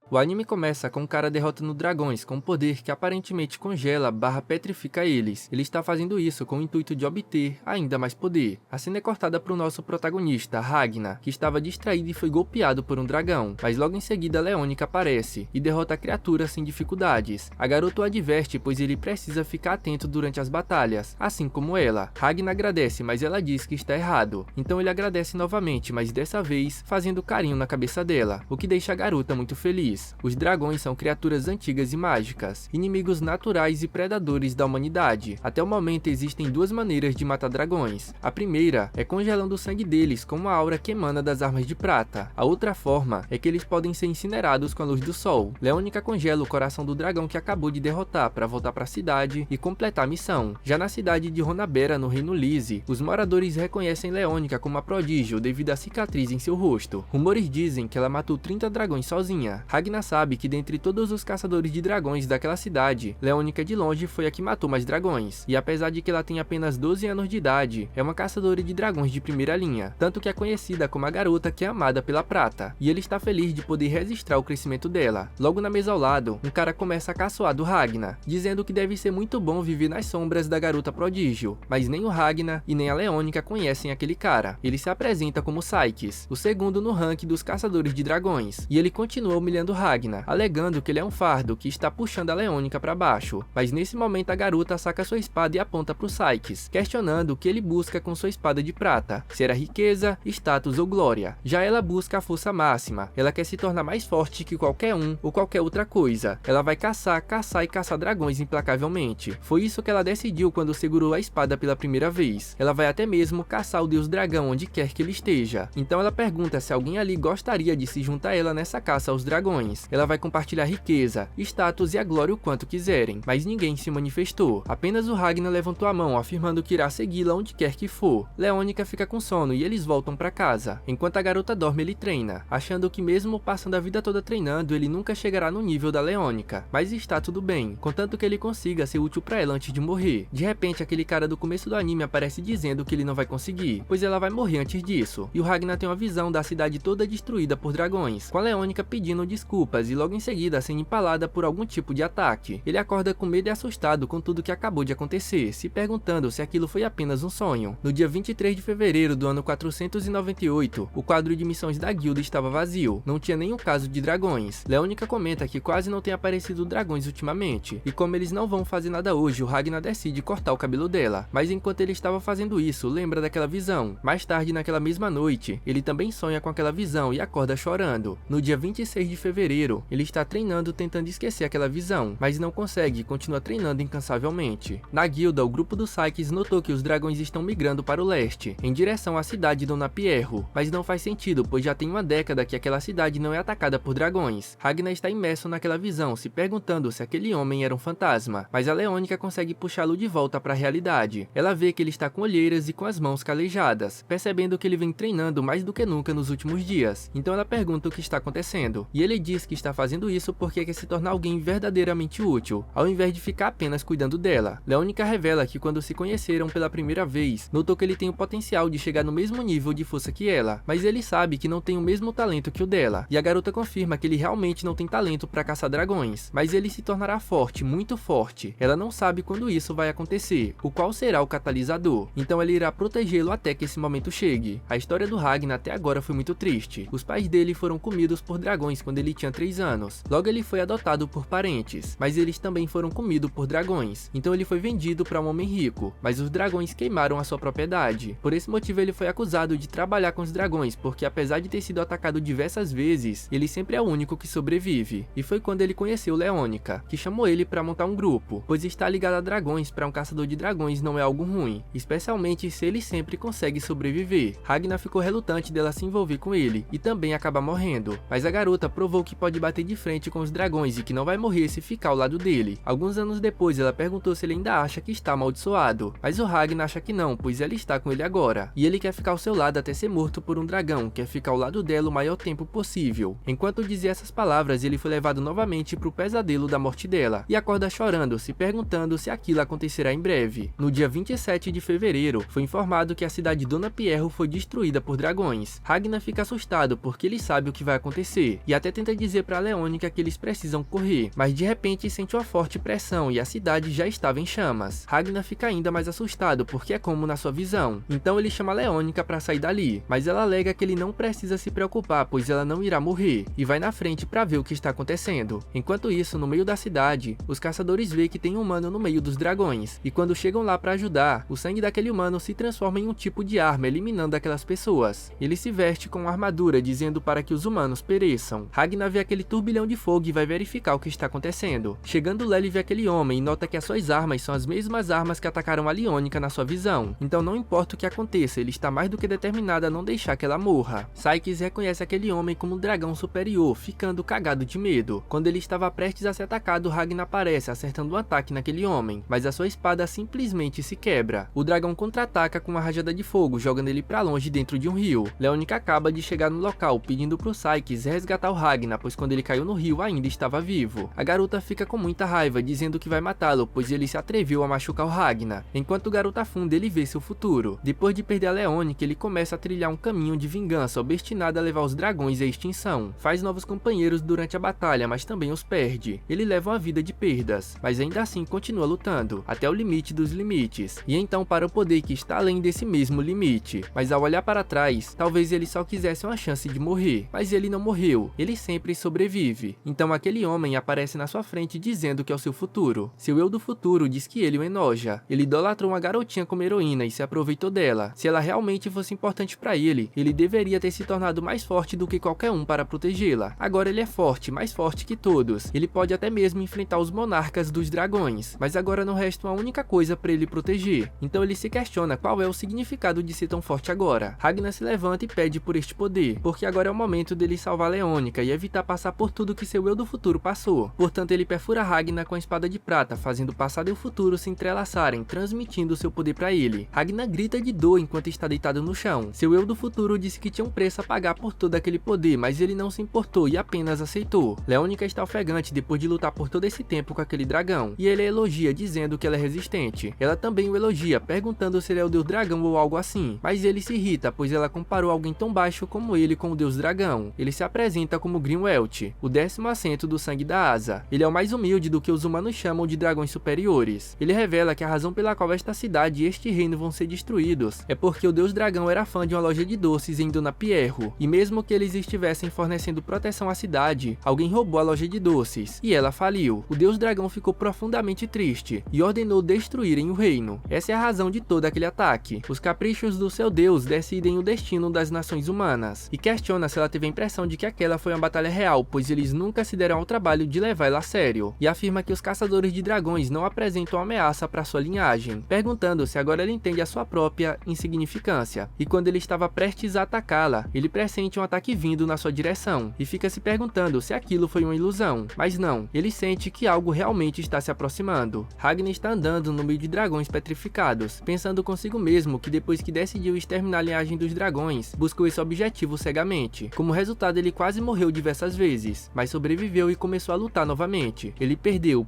O anime começa com um cara derrotando dragões com um poder que aparentemente congela/petrifica eles. Ele está fazendo isso com o intuito de obter ainda mais poder. A cena é cortada para o nosso protagonista, Ragnar, que estava distraído e foi golpeado por um dragão, mas logo em seguida Leonica aparece e derrota a criatura sem dificuldades. A garota o adverte, pois ele precisa ficar atento durante as batalhas, assim como ela. Ragnar agradece, mas ela diz que está errado. Então ele agradece novamente, mas dessa vez fazendo carinho na cabeça dela, o que deixa a garota muito feliz. Os dragões são criaturas antigas e mágicas, inimigos naturais e predadores da humanidade. Até o momento existem duas maneiras de matar dragões. A primeira é congelando o sangue deles com uma aura que emana das armas de prata. A outra forma é que eles podem ser incinerados com a luz do sol. Leonica congela o coração do dragão que acabou de derrotar para voltar para a cidade e completar a missão. Já na cidade de Ronabera, no Reino Lise, os moradores reconhecem Leonica como uma prodígio devido à cicatriz em seu rosto. Rumores dizem que ela matou 30 dragões sozinha. Ragnar sabe que dentre todos os caçadores de dragões daquela cidade, Leonica de longe foi a que matou mais dragões. E apesar de que ela tem apenas 12 anos de idade, é uma caçadora de dragões de primeira linha, tanto que é conhecida como a garota que é amada pela prata. E ele está feliz de poder registrar o crescimento dela. Logo na mesa ao lado, um cara começa a caçoar do Ragnar, dizendo que deve ser muito bom viver nas sombras da garota prodígio, mas nem o Ragnar e nem a Leonica conhecem aquele cara. Ele se apresenta como Sykes, o segundo no ranking dos caçadores de dragões, e ele continua humilhando Ragnar, alegando que ele é um fardo que está puxando a Leonica para baixo. Mas nesse momento a garota saca sua espada e aponta para o Sykes, questionando o que ele busca com sua espada de prata, se era riqueza, status ou glória. Já ela busca a força máxima, ela quer se tornar mais forte que qualquer um ou qualquer outra coisa. Ela vai caçar e caçar dragões implacavelmente. Foi isso que ela decidiu quando segurou a espada pela primeira vez. Ela vai até mesmo caçar o deus dragão onde quer que ele esteja. Então ela pergunta se alguém ali gostaria de se juntar a ela nessa caça aos dragões. Ela vai compartilhar riqueza, status e a glória o quanto quiserem, mas ninguém se manifestou. Apenas o Ragnar levantou a mão, afirmando que irá segui-la onde quer que for. Leonica fica com sono e eles voltam para casa. Enquanto a garota dorme, ele treina, achando que mesmo passando a vida toda treinando, ele nunca chegará no nível da Leonica. Mas está tudo bem, contanto que ele consiga ser útil para ela antes de morrer. De repente, aquele cara do começo do anime aparece dizendo que ele não vai conseguir, pois ela vai morrer antes disso. E o Ragnar tem uma visão da cidade toda destruída por dragões, com a Leonica pedindo desculpas e logo em seguida sendo empalada por algum tipo de ataque. Ele acorda com medo e assustado com tudo que acabou de acontecer, se perguntando se aquilo foi apenas um sonho. No dia 23 de fevereiro do ano 498, o quadro de missões da guilda estava vazio, não tinha nenhum caso de dragões. Leonica comenta que quase não tem aparecido dragões ultimamente, e como eles não vão fazer nada hoje, o Ragnar decide cortar o cabelo dela. Mas enquanto ele estava fazendo isso, lembra daquela visão. Mais tarde naquela mesma noite, ele também sonha com aquela visão e acorda chorando. No dia 26 de fevereiro, ele está treinando tentando esquecer aquela visão, mas não consegue e continua treinando incansavelmente. Na guilda, o grupo do Sykes notou que os dragões estão migrando para o leste, em direção à cidade de Dona Pierro, mas não faz sentido, pois já tem uma década que aquela cidade não é atacada por dragões. Ragnar está imerso naquela visão, se perguntando se aquele homem era um fantasma, mas a Leonica consegue puxá-lo de volta para a realidade. Ela vê que ele está com olheiras e com as mãos calejadas, percebendo que ele vem treinando mais do que nunca nos últimos dias. Então ela pergunta o que está acontecendo, e ele diz que está fazendo isso porque quer se tornar alguém verdadeiramente útil, ao invés de ficar apenas cuidando dela. Leonica revela que quando se conheceram pela primeira vez, notou que ele tem o potencial de chegar no mesmo nível de força que ela, mas ele sabe que não tem o mesmo talento que o dela, e a garota confirma que ele realmente não tem talento para caçar dragões, mas ele se tornará forte, muito forte. Ela não sabe quando isso vai acontecer, o qual será o catalisador, então ela irá protegê-lo até que esse momento chegue. A história do Ragnar até agora foi muito triste. Os pais dele foram comidos por dragões quando ele tinha 3 anos, logo ele foi adotado por parentes, mas eles também foram comidos por dragões, então ele foi vendido para um homem rico, mas os dragões queimaram a sua propriedade. Por esse motivo ele foi acusado de trabalhar com os dragões, porque apesar de ter sido atacado diversas vezes, ele sempre é o único que sobrevive. E foi quando ele conheceu Leonica, que chamou ele para montar um grupo, pois estar ligado a dragões para um caçador de dragões não é algo ruim, especialmente se ele sempre consegue sobreviver. Ragnar ficou relutante dela se envolver com ele, e também acaba morrendo, mas a garota provou que pode bater de frente com os dragões e que não vai morrer se ficar ao lado dele. Alguns anos depois ela perguntou se ele ainda acha que está amaldiçoado, mas o Ragnar acha que não, pois ela está com ele agora, e ele quer ficar ao seu lado até ser morto por um dragão, quer ficar ao lado dela o maior tempo possível. Enquanto dizia essas palavras, ele foi levado novamente para o pesadelo da morte dela, e acorda chorando, se perguntando se aquilo acontecerá em breve. No dia 27 de fevereiro, foi informado que a cidade de Dona Pierro foi destruída por dragões. Ragnar fica assustado porque ele sabe o que vai acontecer, e até tenta dizer para Leônica que eles precisam correr, mas de repente sente uma forte pressão e a cidade já estava em chamas. Ragnar fica ainda mais assustado porque é como na sua visão, então ele chama Leônica para sair dali, mas ela alega que ele não precisa se preocupar pois ela não irá morrer, e vai na frente para ver o que está acontecendo. Enquanto isso, no meio da cidade, os caçadores veem que tem um humano no meio dos dragões, e quando chegam lá para ajudar, o sangue daquele humano se transforma em um tipo de arma eliminando aquelas pessoas. Ele se veste com uma armadura dizendo para que os humanos pereçam. Ragnar vê aquele turbilhão de fogo e vai verificar o que está acontecendo. Chegando lá, ele vê aquele homem e nota que as suas armas são as mesmas armas que atacaram a Leônica na sua visão. Então não importa o que aconteça, ele está mais do que determinado a não deixar que ela morra. Sykes reconhece aquele homem como um dragão superior, ficando cagado de medo. Quando ele estava prestes a ser atacado, Ragnar aparece acertando um ataque naquele homem, mas a sua espada simplesmente se quebra. O dragão contra-ataca com uma rajada de fogo, jogando ele para longe dentro de um rio. Leônica acaba de chegar no local, pedindo pro Sykes resgatar o Ragnar, pois quando ele caiu no rio ainda estava vivo. A garota fica com muita raiva, dizendo que vai matá-lo, pois ele se atreveu a machucar o Ragnar. Enquanto o garoto afunda, ele vê seu futuro. Depois de perder a Leônica, ele começa a trilhar um caminho de vingança, obstinado a levar os dragões à extinção. Faz novos companheiros durante a batalha, mas também os perde. Ele leva uma vida de perdas, mas ainda assim continua lutando, até o limite dos limites, e então para o poder que está além desse mesmo limite. Mas ao olhar para trás, talvez ele só quisesse uma chance de morrer, mas ele não morreu, ele sempre sobrevive. Então aquele homem aparece na sua frente dizendo que é o seu futuro. Seu eu do futuro diz que ele o enoja. Ele idolatrou uma garotinha como heroína e se aproveitou dela. Se ela realmente fosse importante para ele, ele deveria ter se tornado mais forte do que qualquer um para protegê-la. Agora ele é forte, mais forte que todos. Ele pode até mesmo enfrentar os monarcas dos dragões, mas agora não resta uma única coisa para ele proteger. Então ele se questiona qual é o significado de ser tão forte agora. Ragnar se levanta e pede por este poder, porque agora é o momento dele salvar Leônica e evitar passar por tudo que seu eu do futuro passou. Portanto, ele perfura Ragnar com a espada de prata, fazendo o passado e o futuro se entrelaçarem, transmitindo seu poder para ele. Ragnar grita de dor enquanto está deitado no chão. Seu eu do futuro disse que tinha um preço a pagar por todo aquele poder, mas ele não se importou e apenas aceitou. Leônica está ofegante depois de lutar por todo esse tempo com aquele dragão, e ele a elogia dizendo que ela é resistente. Ela também o elogia, perguntando se ele é o deus dragão ou algo assim, mas ele se irrita, pois ela comparou alguém tão baixo como ele com o deus dragão. Ele se apresenta como Grimwelt, o 10º assento do sangue da asa. Ele é o mais humilde do que os humanos chamam de dragões superiores. Ele revela que a razão pela qual esta cidade e este reino vão ser destruídos é porque o deus dragão era fã de uma loja de doces em Dona Pierro, e mesmo que eles estivessem fornecendo proteção à cidade, alguém roubou a loja de doces, e ela faliu. O deus dragão ficou profundamente triste, e ordenou destruírem o reino. Essa é a razão de todo aquele ataque. Os caprichos do seu deus decidem o destino das nações humanas, e questiona se ela teve a impressão de que aquela foi uma batalha real, pois eles nunca se deram ao trabalho de levar ela a sério, e afirma que os caçadores de dragões não apresentam ameaça para sua linhagem, perguntando se agora ele entende a sua própria insignificância. E quando ele estava prestes a atacá-la, ele pressente um ataque vindo na sua direção, e fica se perguntando se aquilo foi uma ilusão, mas não, ele sente que algo realmente está se aproximando. Ragnar está andando no meio de dragões petrificados, pensando consigo mesmo que depois que decidiu exterminar a linhagem dos dragões, buscou esse objetivo cegamente. Como resultado, ele quase morreu diversas vezes, mas sobreviveu e começou a lutar novamente. Ele perdeu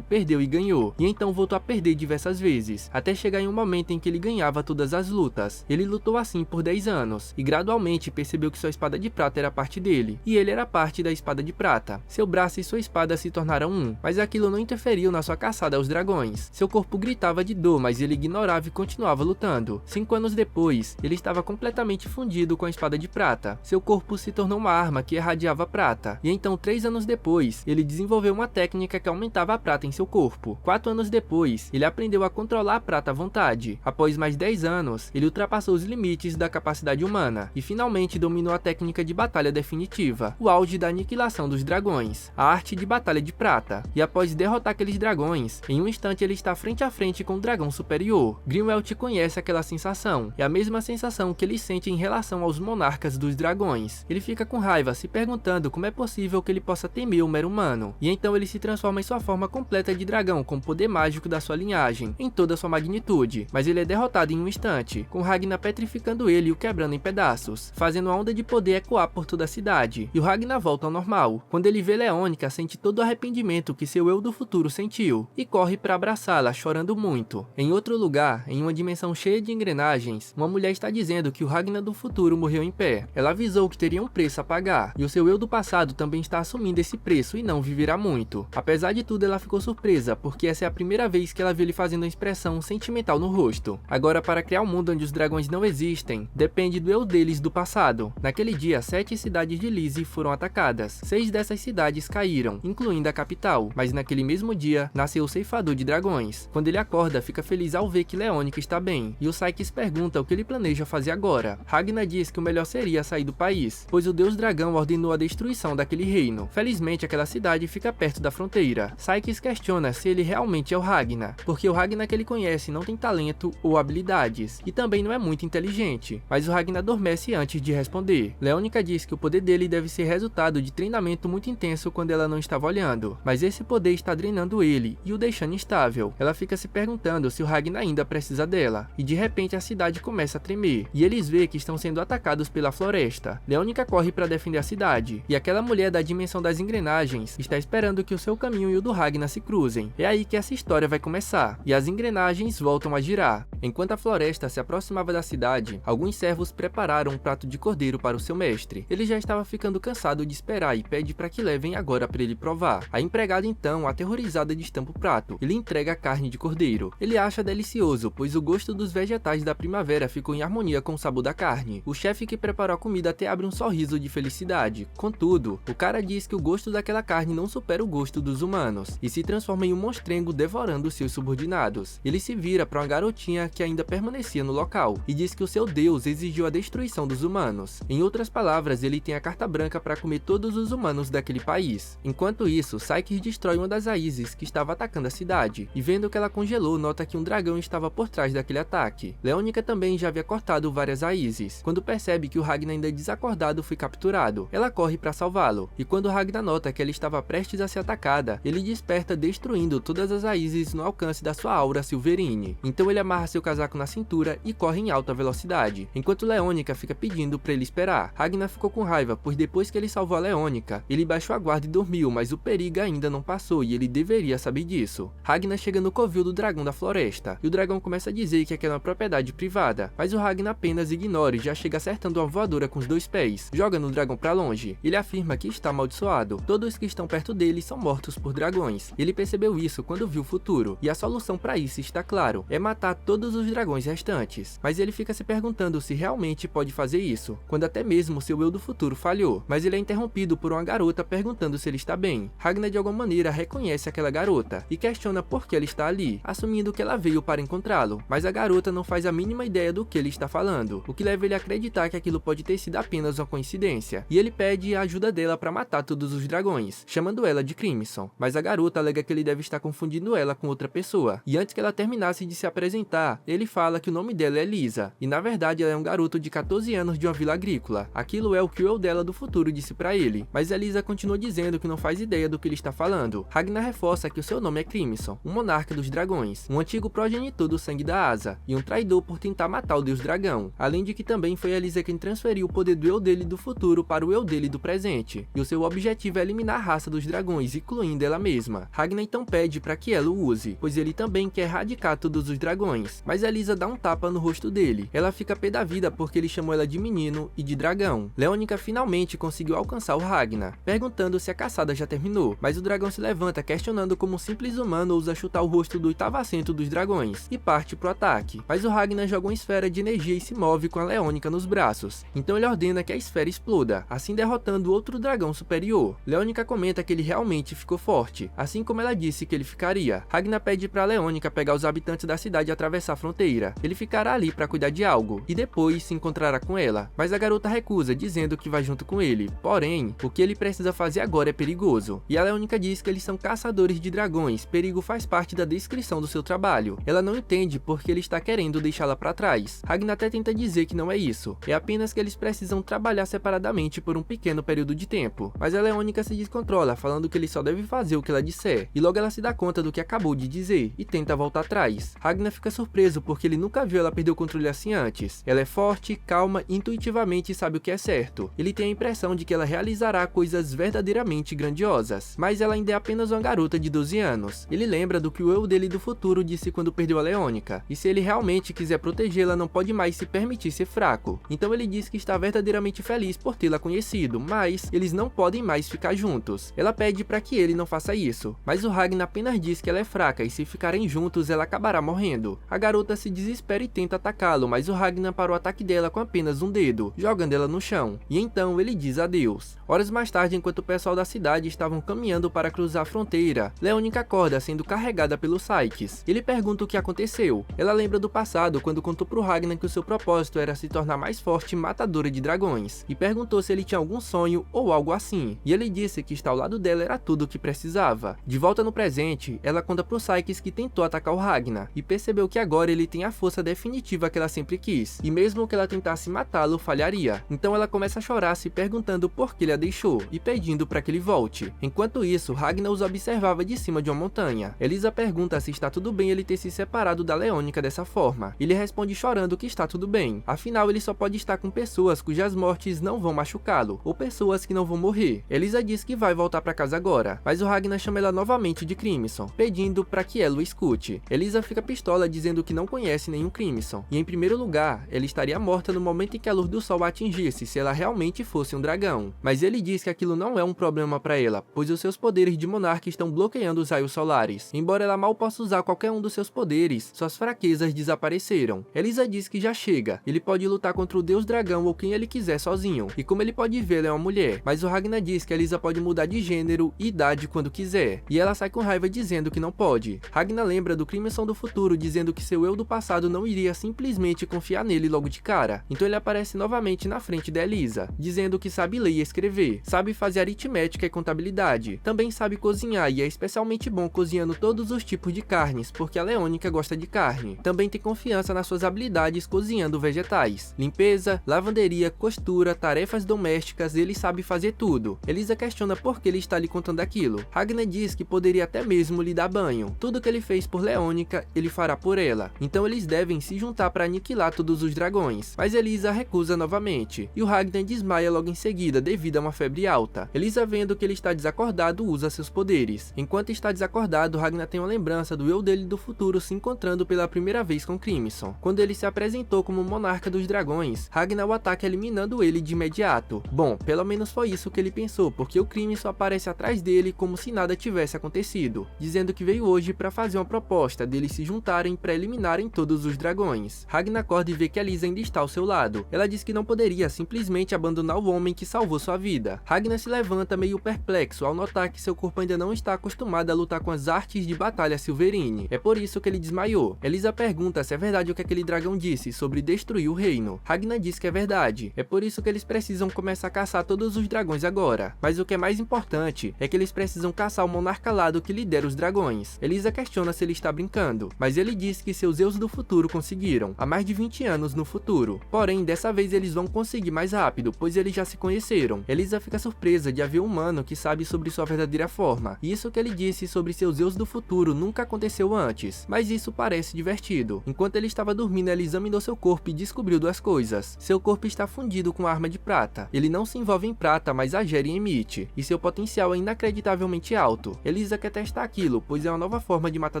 e ganhou, e então voltou a perder diversas vezes, até chegar em um momento em que ele ganhava todas as lutas. Ele lutou assim por 10 anos, e gradualmente percebeu que sua espada de prata era parte dele, e ele era parte da espada de prata. Seu braço e sua espada se tornaram um, mas aquilo não interferiu na sua caçada aos dragões. Seu corpo gritava de dor, mas ele ignorava e continuava lutando. 5 anos depois, ele estava completamente fundido com a espada de prata. Seu corpo se tornou uma arma que irradiava prata, e então 3 anos depois, ele desenvolveu uma técnica que aumentava a prata em seu corpo. 4 anos depois, ele aprendeu a controlar a prata à vontade. Após mais 10 anos, ele ultrapassou os limites da capacidade humana, e finalmente dominou a técnica de batalha definitiva, o auge da aniquilação dos dragões, a arte de batalha de prata. E após derrotar aqueles dragões, em um instante ele está frente a frente com um dragão superior. Grimwelt conhece aquela sensação, é a mesma sensação que ele sente em relação aos monarcas dos dragões. Ele fica com raiva, se perguntando como é possível que ele possa temer um mero humano, e então ele se transforma em sua forma completa de dragão com o poder mágico da sua linhagem, em toda sua magnitude, mas ele é derrotado em um instante, com Ragnar petrificando ele e o quebrando em pedaços, fazendo a onda de poder ecoar por toda a cidade, e o Ragnar volta ao normal. Quando ele vê Leônica, sente todo o arrependimento que seu eu do futuro sentiu, e corre para abraçá-la, chorando muito. Em outro lugar, em uma dimensão cheia de engrenagens, uma mulher está dizendo que o Ragnar do futuro morreu em pé. Ela avisou que teria um preço a pagar, e o seu eu do passado também está assumindo esse preço e não viverá muito. Apesar de tudo, ela ficou surpresa, porque essa é a primeira vez que ela viu ele fazendo uma expressão sentimental no rosto. Agora, para criar um mundo onde os dragões não existem, depende do eu deles do passado. Naquele dia, 7 cidades de Lise foram atacadas. 6 dessas cidades caíram, incluindo a capital, mas naquele mesmo dia, nasceu o ceifador de dragões. Quando ele acorda, fica feliz ao ver que Leonica está bem, e o Sykes pergunta o que ele planeja fazer agora. Ragnar diz que o melhor seria sair do país, pois o deus dragão ordenou a destruição daquele reino. Felizmente, aquela cidade fica perto da fronteira. Sykes questiona se ele realmente é o Ragnar, porque o Ragnar que ele conhece não tem talento ou habilidades, e também não é muito inteligente, mas o Ragnar adormece antes de responder. Leonica diz que o poder dele deve ser resultado de treinamento muito intenso quando ela não estava olhando, mas esse poder está drenando ele e o deixando instável. Ela fica se perguntando se o Ragnar ainda precisa dela, e de repente a cidade começa a tremer, e eles veem que estão sendo atacados pela floresta. Leonica corre para defender a cidade, e aquela mulher da dimensão das engrenagens está esperando que o seu caminho e o do Ragnar se cruzem. É aí que essa história vai começar, e as engrenagens voltam a girar. Enquanto a floresta se aproximava da cidade, alguns servos prepararam um prato de cordeiro para o seu mestre. Ele já estava ficando cansado de esperar e pede para que levem agora para ele provar. A empregada então, aterrorizada, destampa o prato. Ele entrega a carne de cordeiro. Ele acha delicioso, pois o gosto dos vegetais da primavera ficou em harmonia com o sabor da carne. O chefe que preparou a comida até abre um sorriso de felicidade. Contudo, o cara diz que o gosto daquela carne não supera o gosto dos humanos, e se transforma em um monstrengo devorando seus subordinados. Ele se vira para uma garotinha que ainda permanecia no local, e diz que o seu deus exigiu a destruição dos humanos. Em outras palavras, ele tem a carta branca para comer todos os humanos daquele país. Enquanto isso, Sykes destrói uma das raízes que estava atacando a cidade, e vendo que ela congelou, nota que um dragão estava por trás daquele ataque. Leonica também já havia cortado várias raízes. Quando percebe que o Ragnar ainda desacordado foi capturado, ela corre para salvá-lo, e quando Ragnar nota que ela estava prestes a ser atacada, ele desperta destruindo todas as raízes no alcance da sua aura Silverine. Então ele amarra seu casaco na cintura e corre em alta velocidade, enquanto Leonica fica pedindo para ele esperar. Ragnar ficou com raiva, pois depois que ele salvou a Leonica, ele baixou a guarda e dormiu, mas o perigo ainda não passou e ele deveria saber disso. Ragnar chega no covil do dragão da floresta, e o dragão começa a dizer que aquela é uma propriedade privada, mas o Ragnar apenas ignora e já chega acertando uma voadora com os 2 pés, joga no dragão para longe. Ele afirma que está amaldiçoado, todos que estão perto dele são mortos por dragões. Ele percebeu isso quando viu o futuro, e a solução para isso está claro, é matar todos os dragões restantes. Mas ele fica se perguntando se realmente pode fazer isso, quando até mesmo seu eu do futuro falhou. Mas ele é interrompido por uma garota perguntando se ele está bem. Ragnar de alguma maneira reconhece aquela garota e questiona por que ela está ali, assumindo que ela veio para encontrá-lo, mas a garota não faz a mínima ideia do que ele está falando, o que leva ele a acreditar que aquilo pode ter sido apenas uma coincidência, e ele pede a ajuda dela para matar todos os dragões, chamando ela de Crimson, mas a garota alega que ele deve estar confundindo ela com outra pessoa, e antes que ela terminasse de se apresentar, ele fala que o nome dela é Lisa, e na verdade ela é um garoto de 14 anos de uma vila agrícola. Aquilo é o que o eu dela do futuro disse para ele, mas a Lisa continua dizendo que não faz ideia do que ele está falando. Ragnar reforça que o seu nome é Crimson, um monarca dos dragões, um antigo progenitor do sangue da asa, e um traidor por tentar matar o deus dragão, além de que também foi a Lisa quem transferiu o poder do eu dele do futuro para o eu dele do presente, e o seu objetivo é eliminar a raça dos dragões, incluindo ela mesma. Ragnar então pede para que ela o use, pois ele também quer erradicar todos os dragões, mas a Lisa dá um tapa no rosto dele. Ela fica pé da vida porque ele chamou ela de menino e de dragão. Leonica finalmente conseguiu alcançar o Ragnar, perguntando se a caçada já terminou, mas o dragão se levanta questionando como um simples humano ousa chutar o rosto do 8º assento dos dragões, e parte pro ataque, mas o Ragnar joga uma esfera de energia e se move com a Leonica nos braços, então ele ordena que a esfera exploda, assim derrotando outro dragão superior. Leonica comenta que ele realmente ficou forte, assim como ela disse que ele ficaria. Ragnar pede pra Leonica pegar os habitantes da cidade e atravessar a fronteira. Ele ficará ali pra cuidar de algo, e depois se encontrará com ela, mas a garota recusa, dizendo que vai junto com ele. Porém, o que ele precisa fazer agora é perigoso, e a Leonica diz que eles são caçadores de dragões, perigo faz parte da descrição do seu trabalho. Ela não entende porque ele está querendo deixá-la pra trás. Ragnar até tenta dizer que não é isso, é apenas que eles precisam trabalhar separadamente por um pequeno período de tempo, mas a Leonica se descontrola, falando que ele só deve fazer o que ela disser, e logo ela se dá conta do que acabou de dizer, e tenta voltar atrás. Ragnar fica surpreso porque ele nunca viu ela perder o controle assim antes. Ela é forte, calma e intuitivamente sabe o que é certo. Ele tem a impressão de que ela realizará coisas verdadeiramente grandiosas, mas ela ainda é apenas uma garota de 12 anos. Ele lembra do que o eu dele do futuro disse quando perdeu a Leonica, e se ele realmente quiser protegê-la, não pode mais se permitir ser fraco. Então ele diz que está verdadeiramente feliz por tê-la conhecido, mas mas eles não podem mais ficar juntos. Ela pede para que ele não faça isso, mas o Ragnar apenas diz que ela é fraca e se ficarem juntos ela acabará morrendo. A garota se desespera e tenta atacá-lo, mas o Ragnar parou o ataque dela com apenas um dedo, jogando ela no chão, e então ele diz adeus. Horas mais tarde, enquanto o pessoal da cidade estavam caminhando para cruzar a fronteira, Leonica acorda sendo carregada pelo Sykes. Ele pergunta o que aconteceu. Ela lembra do passado, quando contou pro Ragnar que o seu propósito era se tornar mais forte e matadora de dragões, e perguntou se ele tinha algum sonho ou algo assim, e ele disse que estar ao lado dela era tudo o que precisava. De volta no presente, ela conta pro Sykes que tentou atacar o Ragnar, e percebeu que agora ele tem a força definitiva que ela sempre quis, e mesmo que ela tentasse matá-lo, falharia. Então ela começa a chorar, se perguntando por que ele a deixou, e pedindo para que ele volte. Enquanto isso, Ragnar os observava de cima de uma montanha. Elisa pergunta se está tudo bem ele ter se separado da Leonica dessa forma. Ele responde chorando que está tudo bem, afinal ele só pode estar com pessoas cujas mortes não vão machucá-lo, ou pessoas que não vão morrer. Elisa diz que vai voltar para casa agora, mas o Ragnar chama ela novamente de Crimson, pedindo para que ela o escute. Elisa fica pistola dizendo que não conhece nenhum Crimson, e em primeiro lugar, ela estaria morta no momento em que a luz do sol a atingisse se ela realmente fosse um dragão. Mas ele diz que aquilo não é um problema para ela, pois os seus poderes de monarca estão bloqueando os raios solares. Embora ela mal possa usar qualquer um dos seus poderes, suas fraquezas desapareceram. Elisa diz que já chega, ele pode lutar contra o deus dragão ou quem ele quiser sozinho, e como ele pode ver, ela é uma mulher, mas o Ragnar diz que a Elisa pode mudar de gênero e idade quando quiser, e ela sai com raiva dizendo que não pode. Ragnar lembra do Crimson do futuro dizendo que seu eu do passado não iria simplesmente confiar nele logo de cara, então ele aparece novamente na frente da Elisa, dizendo que sabe ler e escrever, sabe fazer aritmética e contabilidade, também sabe cozinhar e é especialmente bom cozinhando todos os tipos de carnes, porque a Leonica gosta de carne. Também tem confiança nas suas habilidades cozinhando vegetais, limpeza, lavanderia, costura, tarefas domésticas, ele sabe fazer tudo. Elisa questiona por que ele está lhe contando aquilo. Ragnar diz que poderia até mesmo lhe dar banho. Tudo que ele fez por Leonica, ele fará por ela. Então eles devem se juntar para aniquilar todos os dragões. Mas Elisa recusa novamente, e o Ragnar desmaia logo em seguida devido a uma febre alta. Elisa, vendo que ele está desacordado, usa seus poderes. Enquanto está desacordado, Ragnar tem uma lembrança do eu dele do futuro se encontrando pela primeira vez com Crimson. Quando ele se apresentou como monarca dos dragões, Ragnar o ataca eliminando ele de imediato. Bom, pelo menos foi isso que ele pensou, porque o Crimson aparece atrás dele como se nada tivesse acontecido, dizendo que veio hoje para fazer uma proposta deles se juntarem para eliminarem todos os dragões. Ragnar acorda e vê que a Elisa ainda está ao seu lado. Ela diz que não poderia simplesmente abandonar o homem que salvou sua vida. Ragnar se levanta meio perplexo ao notar que seu corpo ainda não está acostumado a lutar com as artes de batalha Silverine. É por isso que ele desmaiou. Elisa pergunta se é verdade o que aquele dragão disse sobre destruir o reino. Ragnar diz que é verdade. É por isso que eles precisam começar a caçar todos os dragões agora. Mas o que é mais importante é que eles precisam caçar o monarca alado que lidera os dragões. Elisa questiona se ele está brincando, mas ele diz que seus eus do futuro conseguiram, há mais de 20 anos no futuro. Porém, dessa vez eles vão conseguir mais rápido, pois eles já se conheceram. Elisa fica surpresa de haver um humano que sabe sobre sua verdadeira forma. E isso que ele disse sobre seus eus do futuro nunca aconteceu antes, mas isso parece divertido. Enquanto ele estava dormindo, ela examinou seu corpo e descobriu duas coisas. Seu corpo está fundido com arma de prata. Ele não se envolve em prata, mas agere em Emite, e seu potencial é inacreditavelmente alto. Elisa quer testar aquilo, pois é uma nova forma de matar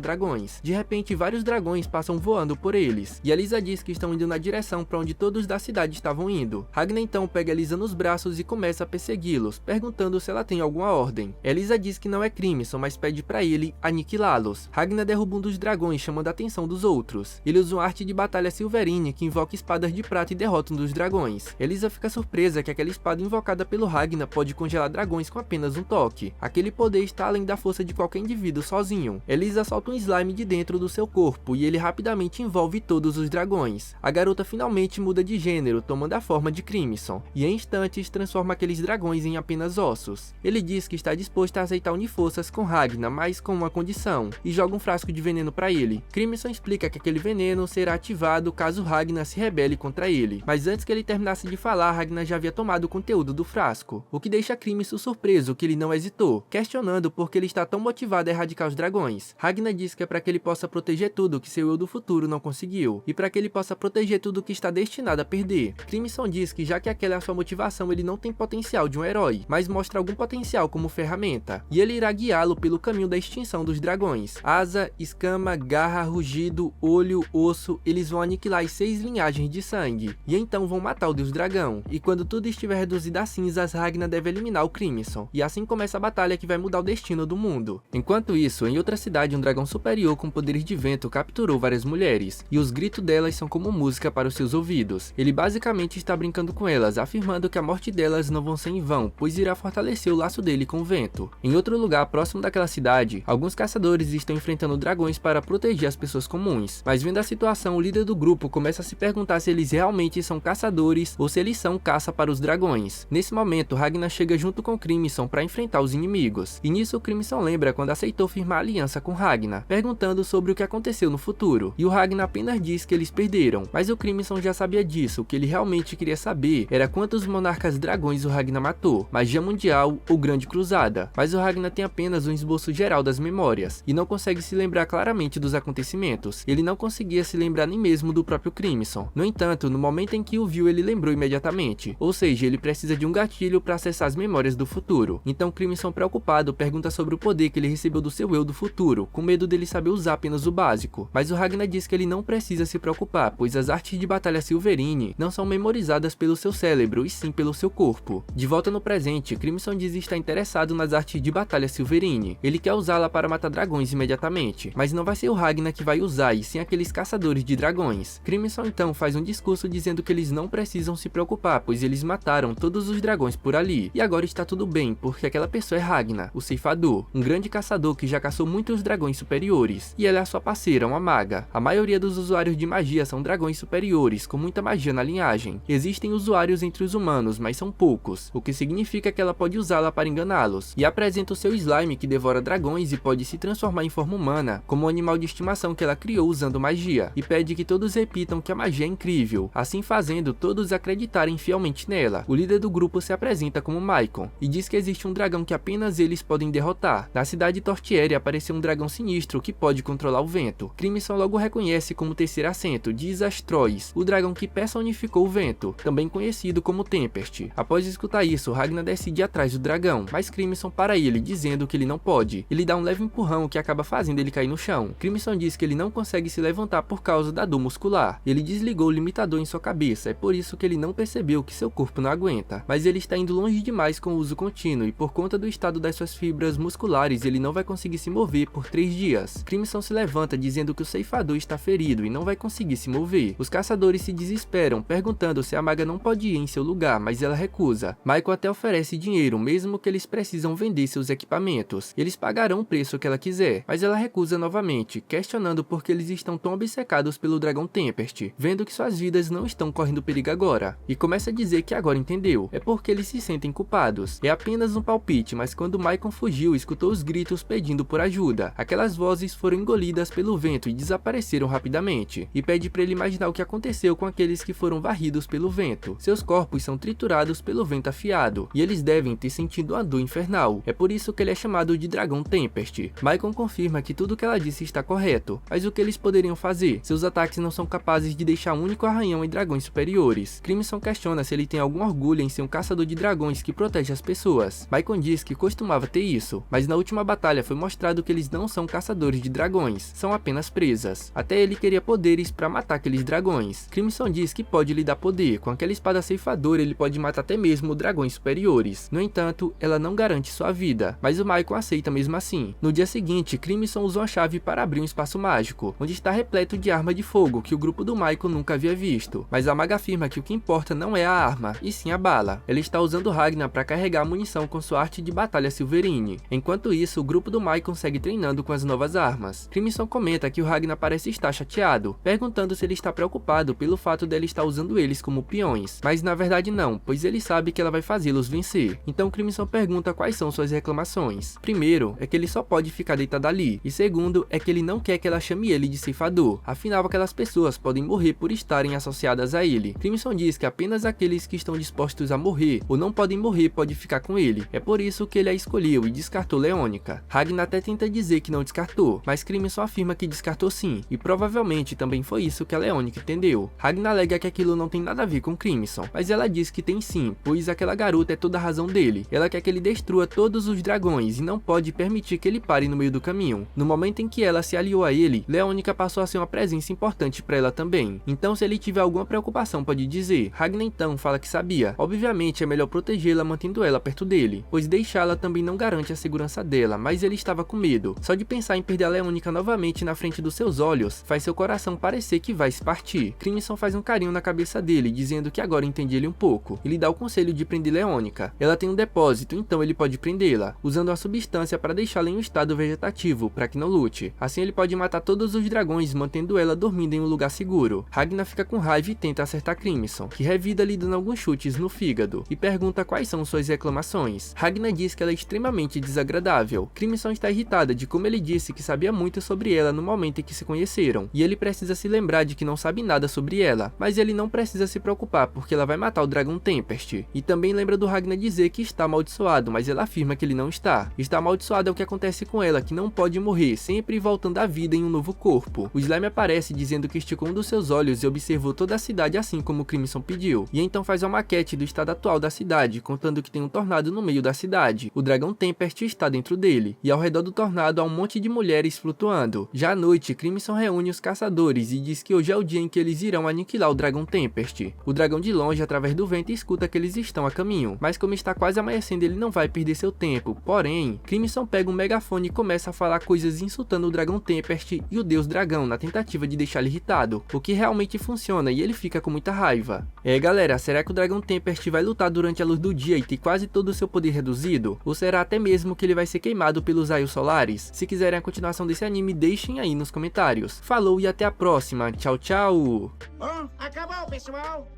dragões. De repente, vários dragões passam voando por eles, e Elisa diz que estão indo na direção para onde todos da cidade estavam indo. Ragnar então pega Elisa nos braços e começa a persegui-los, perguntando se ela tem alguma ordem. Elisa diz que não é Crimson, mas pede para ele aniquilá-los. Ragnar derruba um dos dragões, chamando a atenção dos outros. Ele usa uma arte de batalha Silverine que invoca espadas de prata e derrota um dos dragões. Elisa fica surpresa que aquela espada invocada pelo Ragnar pode congelar dragões com apenas um toque. Aquele poder está além da força de qualquer indivíduo sozinho. Elisa solta um slime de dentro do seu corpo e ele rapidamente envolve todos os dragões. A garota finalmente muda de gênero, tomando a forma de Crimson, e em instantes transforma aqueles dragões em apenas ossos. Ele diz que está disposto a aceitar unir forças com Ragnar, mas com uma condição, e joga um frasco de veneno para ele. Crimson explica que aquele veneno será ativado caso Ragnar se rebele contra ele, mas antes que ele terminasse de falar, Ragnar já havia tomado o conteúdo do frasco, o que deixa Crimson surpreso que ele não hesitou, questionando por que ele está tão motivado a erradicar os dragões. Ragnar diz que é para que ele possa proteger tudo que seu eu do futuro não conseguiu, e para que ele possa proteger tudo que está destinado a perder. Crimson diz que já que aquela é a sua motivação, ele não tem potencial de um herói, mas mostra algum potencial como ferramenta, e ele irá guiá-lo pelo caminho da extinção dos dragões. Asa, escama, garra, rugido, olho, osso, eles vão aniquilar as 6 linhagens de sangue, e então vão matar o deus dragão, e quando tudo estiver reduzido a cinzas, Ragnar deve eliminar o Crimson, e assim começa a batalha que vai mudar o destino do mundo. Enquanto isso, em outra cidade, um dragão superior com poderes de vento capturou várias mulheres, e os gritos delas são como música para os seus ouvidos. Ele basicamente está brincando com elas, afirmando que a morte delas não vão ser em vão, pois irá fortalecer o laço dele com o vento. Em outro lugar próximo daquela cidade, alguns caçadores estão enfrentando dragões para proteger as pessoas comuns, mas vendo a situação, o líder do grupo começa a se perguntar se eles realmente são caçadores ou se eles são caça para os dragões. Nesse momento, Ragnar chega junto com Crimson para enfrentar os inimigos, e nisso Crimson lembra quando aceitou firmar aliança com Ragnar, perguntando sobre o que aconteceu no futuro, e o Ragnar apenas diz que eles perderam, mas o Crimson já sabia disso. O que ele realmente queria saber era quantos monarcas dragões o Ragnar matou, magia mundial ou grande cruzada, mas o Ragnar tem apenas um esboço geral das memórias, e não consegue se lembrar claramente dos acontecimentos. Ele não conseguia se lembrar nem mesmo do próprio Crimson. No entanto, no momento em que o viu, ele lembrou imediatamente, ou seja, ele precisa de um gatilho para acessar as memórias do futuro. Então Crimson, preocupado, pergunta sobre o poder que ele recebeu do seu eu do futuro, com medo dele saber usar apenas o básico, mas o Ragnar diz que ele não precisa se preocupar, pois as artes de batalha Silverine não são memorizadas pelo seu cérebro, e sim pelo seu corpo. De volta no presente, Crimson diz estar interessado nas artes de batalha Silverine. Ele quer usá-la para matar dragões imediatamente, mas não vai ser o Ragnar que vai usar, e sim aqueles caçadores de dragões. Crimson então faz um discurso dizendo que eles não precisam se preocupar, pois eles mataram todos os dragões por ali, e agora está tudo bem, porque aquela pessoa é Ragnar, o ceifador, um grande caçador que já caçou muitos dragões superiores, e ela é a sua parceira, uma maga. A maioria dos usuários de magia são dragões superiores, com muita magia na linhagem. Existem usuários entre os humanos, mas são poucos, o que significa que ela pode usá-la para enganá-los, e apresenta o seu slime que devora dragões e pode se transformar em forma humana, como um animal de estimação que ela criou usando magia, e pede que todos repitam que a magia é incrível, assim fazendo todos acreditarem fielmente nela. O líder do grupo se apresenta como Maicon, e diz que existe um dragão que apenas eles podem derrotar. Na cidade Tortieri apareceu um dragão sinistro que pode controlar o vento. Crimson logo reconhece como terceiro assento de Isastrois, o dragão que personificou o vento, também conhecido como Tempest. Após escutar isso, Ragnar decide ir atrás do dragão, mas Crimson para ele, dizendo que ele não pode. Ele dá um leve empurrão que acaba fazendo ele cair no chão. Crimson diz que ele não consegue se levantar por causa da dor muscular. Ele desligou o limitador em sua cabeça, é por isso que ele não percebeu que seu corpo não aguenta. Mas ele está indo longe demais com o uso contínuo, e por conta do estado das suas fibras musculares, ele não vai conseguir se mover por 3 dias. Crimson se levanta dizendo que o ceifador está ferido e não vai conseguir se mover. Os caçadores se desesperam, perguntando se a maga não pode ir em seu lugar, mas ela recusa. Maicon até oferece dinheiro, mesmo que eles precisam vender seus equipamentos. Eles pagarão o preço que ela quiser, mas ela recusa novamente, questionando por que eles estão tão obcecados pelo dragão Tempest, vendo que suas vidas não estão correndo perigo agora, e começa a dizer que agora entendeu, é porque eles se sentem culpados. É apenas um palpite, mas quando Maicon fugiu, escutou os gritos pedindo por ajuda. Aquelas vozes foram engolidas pelo vento e desapareceram rapidamente, e pede para ele imaginar o que aconteceu com aqueles que foram varridos pelo vento. Seus corpos são triturados pelo vento afiado, e eles devem ter sentido uma dor infernal. É por isso que ele é chamado de Dragão Tempest. Maicon confirma que tudo que ela disse está correto, mas o que eles poderiam fazer? Seus ataques não são capazes de deixar um único arranhão em dragões superiores. Crimson questiona se ele tem algum orgulho em ser um caçador de dragões que protege as pessoas. Maicon diz que costumava ter isso, mas na última batalha foi mostrado que eles não são caçadores de dragões, são apenas presas. Até ele queria poderes para matar aqueles dragões. Crimson diz que pode lhe dar poder, com aquela espada ceifadora ele pode matar até mesmo dragões superiores. No entanto, ela não garante sua vida, mas o Maicon aceita mesmo assim. No dia seguinte, Crimson usou a chave para abrir um espaço mágico, onde está repleto de arma de fogo que o grupo do Maicon nunca havia visto, mas a maga afirma que o que importa não é a arma, e sim a bala. Ela está usando Ragnar para carregar a munição com sua arte de batalha Silverine. Enquanto isso, o grupo do Maicon segue treinando com as novas armas. Crimson comenta que o Ragnar parece estar chateado, perguntando se ele está preocupado pelo fato dela estar usando eles como peões, mas na verdade não, pois ele sabe que ela vai fazê-los vencer. Então Crimson pergunta quais são suas reclamações. Primeiro, é que ele só pode ficar deitado ali, e segundo, é que ele não quer que ela chame ele de ceifador, afinal aquelas pessoas podem morrer por estarem associadas a ele. Crimson diz que apenas aqueles que estão dispostos a morrer, ou não podem morrer, pode ficar com ele. É por isso que ele a escolheu e descartou Leônica. Ragnar até tenta dizer que não descartou, mas Crimson afirma que descartou sim, e provavelmente também foi isso que a Leônica entendeu. Ragnar alega que aquilo não tem nada a ver com Crimson, mas ela diz que tem sim, pois aquela garota é toda a razão dele. Ela quer que ele destrua todos os dragões e não pode permitir que ele pare no meio do caminho. No momento em que ela se aliou a ele, Leônica passou a ser uma presença importante para ela também. Então se ele tiver alguma preocupação pode dizer. Ragnar então fala que sabia. Obviamente obviamente é melhor protegê-la mantendo ela perto dele, pois deixá-la também não garante a segurança dela, mas ele estava com medo. Só de pensar em perder a Leônica novamente na frente dos seus olhos, faz seu coração parecer que vai se partir. Crimson faz um carinho na cabeça dele, dizendo que agora entende ele um pouco. Ele dá o conselho de prender Leônica. Ela tem um depósito, então ele pode prendê-la, usando a substância para deixá-la em um estado vegetativo, para que não lute. Assim ele pode matar todos os dragões, mantendo ela dormindo em um lugar seguro. Ragnar fica com raiva e tenta acertar Crimson, que revida lhe dando alguns chutes no fígado, e pergunta quais são suas reclamações. Ragnar diz que ela é extremamente desagradável. Crimson está irritada de como ele disse que sabia muito sobre ela no momento em que se conheceram, e ele precisa se lembrar de que não sabe nada sobre ela, mas ele não precisa se preocupar porque ela vai matar o dragão Tempest. E também lembra do Ragnar dizer que está amaldiçoado, mas ela afirma que ele não está. Está amaldiçoado é o que acontece com ela, que não pode morrer, sempre voltando à vida em um novo corpo. O Slime aparece dizendo que esticou um dos seus olhos e observou toda a cidade assim como Crimson pediu, e então faz uma maquete do estado atual da cidade, contando que tem um tornado no meio da cidade. O dragão Tempest está dentro dele, e ao redor do tornado há um monte de mulheres flutuando. Já à noite, Crimson reúne os caçadores e diz que hoje é o dia em que eles irão aniquilar o dragão Tempest. O dragão de longe, através do vento, escuta que eles estão a caminho, mas como está quase amanhecendo ele não vai perder seu tempo. Porém, Crimson pega um megafone e começa a falar coisas insultando o dragão Tempest e o deus dragão na tentativa de deixá-lo irritado, o que realmente funciona e ele fica com muita raiva. Galera, será que o dragão Tempest vai lutar durante a luz do dia e ter quase todo o seu poder reduzido? Ou será até mesmo que ele vai ser queimado pelos raios solares? Se quiserem a continuação desse anime, deixem aí nos comentários. Falou e até a próxima. Tchau, tchau! Bom, acabou, pessoal!